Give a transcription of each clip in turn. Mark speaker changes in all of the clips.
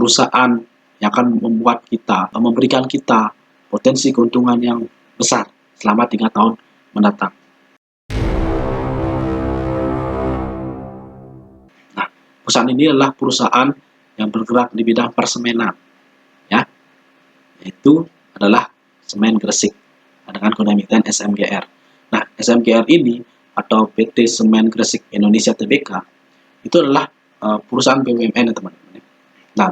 Speaker 1: perusahaan yang akan memberikan kita potensi keuntungan yang besar selama 3 tahun mendatang. Nah, perusahaan ini adalah perusahaan yang bergerak di bidang persemenan, ya, yaitu adalah Semen Gresik dengan kode emiten SMGR. Nah, SMGR ini atau PT Semen Gresik Indonesia Tbk itu adalah perusahaan BUMN, ya teman-teman. Nah,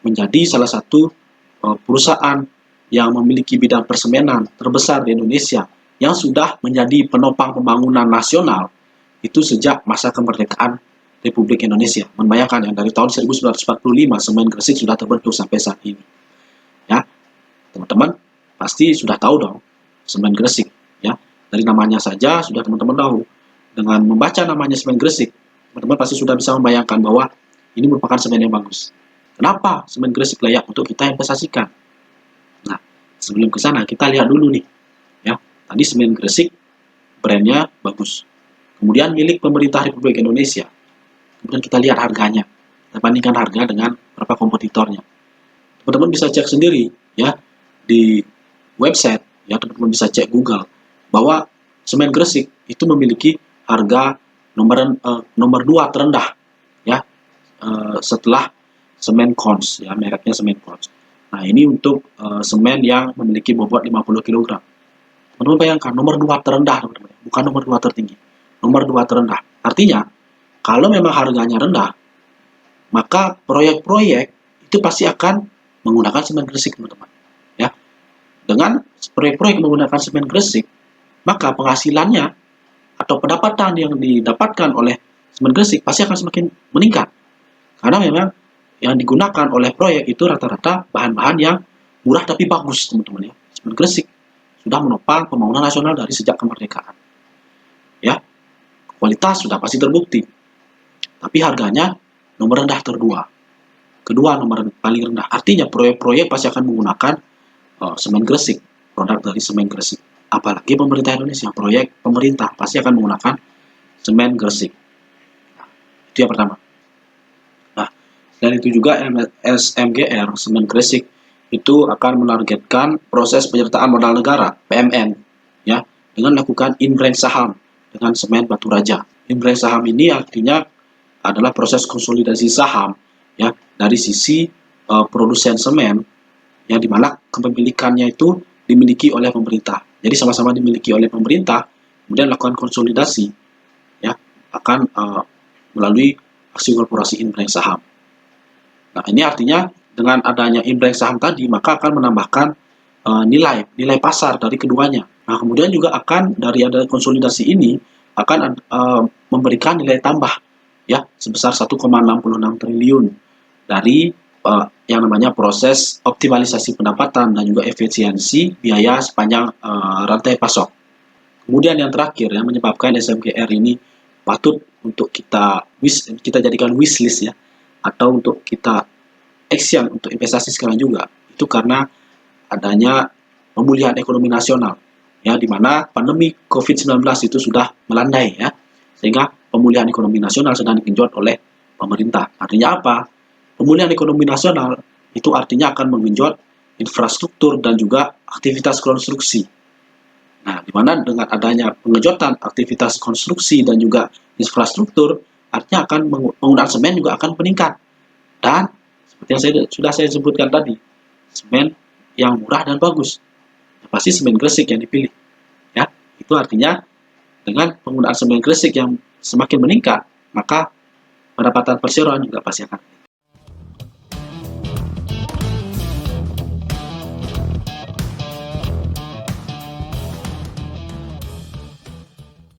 Speaker 1: menjadi salah satu perusahaan yang memiliki bidang persemenan terbesar di Indonesia yang sudah menjadi penopang pembangunan nasional itu sejak masa kemerdekaan Republik Indonesia. Membayangkan yang dari tahun 1945 Semen Gresik sudah terbentuk sampai saat ini. Ya, teman-teman pasti sudah tahu dong Semen Gresik, ya. Dari namanya saja sudah teman-teman tahu. Dengan membaca namanya Semen Gresik, teman-teman pasti sudah bisa membayangkan bahwa ini merupakan semen yang bagus. Kenapa Semen Gresik layak untuk kita investasikan? Nah, sebelum ke sana kita lihat dulu nih, ya. Tadi Semen Gresik brandnya bagus. Kemudian milik pemerintah Republik Indonesia. Kemudian kita lihat harganya. Kita bandingkan harga dengan beberapa kompetitornya. Teman-teman bisa cek sendiri, ya, di website, ya, teman-teman bisa cek Google bahwa Semen Gresik itu memiliki harga nomor 2 terendah, ya, setelah Semen Kons, ya, mereknya Semen Kons. Nah, ini untuk semen yang memiliki bobot 50 kg. Teman-teman bayangkan nomor 2 terendah, teman-teman, bukan nomor 2 tertinggi, nomor 2 terendah. Artinya kalau memang harganya rendah, maka proyek-proyek itu pasti akan menggunakan Semen Gresik, teman-teman. Ya, dengan proyek-proyek menggunakan Semen Gresik, maka penghasilannya atau pendapatan yang didapatkan oleh Semen Gresik pasti akan semakin meningkat. Karena memang yang digunakan oleh proyek itu rata-rata bahan-bahan yang murah tapi bagus, teman-teman, ya. Semen Gresik sudah menopang pembangunan nasional dari sejak kemerdekaan. Ya, kualitas sudah pasti terbukti. Tapi harganya nomor rendah kedua nomor paling rendah. Artinya proyek-proyek pasti akan menggunakan Semen Gresik, produk dari Semen Gresik. Apalagi pemerintah Indonesia, proyek pemerintah pasti akan menggunakan Semen Gresik. Nah, itu yang pertama. Nah, dan itu juga SMGR, Semen Gresik, itu akan menargetkan proses penyertaan modal negara, PMN, ya, dengan melakukan inbranch saham dengan Semen Batu Raja. Inbranch saham ini artinya adalah proses konsolidasi saham, ya, dari sisi produsen semen, yang dimana kepemilikannya itu dimiliki oleh pemerintah. Jadi sama-sama dimiliki oleh pemerintah, kemudian lakukan konsolidasi, ya, akan melalui aksi korporasi inbranch saham. Nah, ini artinya dengan adanya inbranch saham tadi, maka akan menambahkan nilai pasar dari keduanya. Nah, kemudian juga akan dari ada konsolidasi ini akan memberikan nilai tambah, ya, sebesar 1,66 triliun dari yang namanya proses optimalisasi pendapatan dan juga efisiensi biaya sepanjang rantai pasok. Kemudian yang terakhir yang menyebabkan SMGR ini patut untuk kita jadikan wishlist, ya, atau untuk kita action untuk investasi sekarang juga, itu karena adanya pemulihan ekonomi nasional, ya, di mana pandemi COVID-19 itu sudah melandai, ya, sehingga pemulihan ekonomi nasional sedang digenjot oleh pemerintah. Artinya apa? Pemulihan ekonomi nasional itu artinya akan menggenjot infrastruktur dan juga aktivitas konstruksi. Nah, di mana dengan adanya pengejotan aktivitas konstruksi dan juga infrastruktur, artinya akan penggunaan semen juga akan meningkat. Dan seperti yang sudah saya sebutkan tadi, semen yang murah dan bagus, pasti Semen Gresik yang dipilih, ya. Itu artinya dengan penggunaan Semen Gresik yang semakin meningkat, maka pendapatan perseroan juga pasti akan meningkat.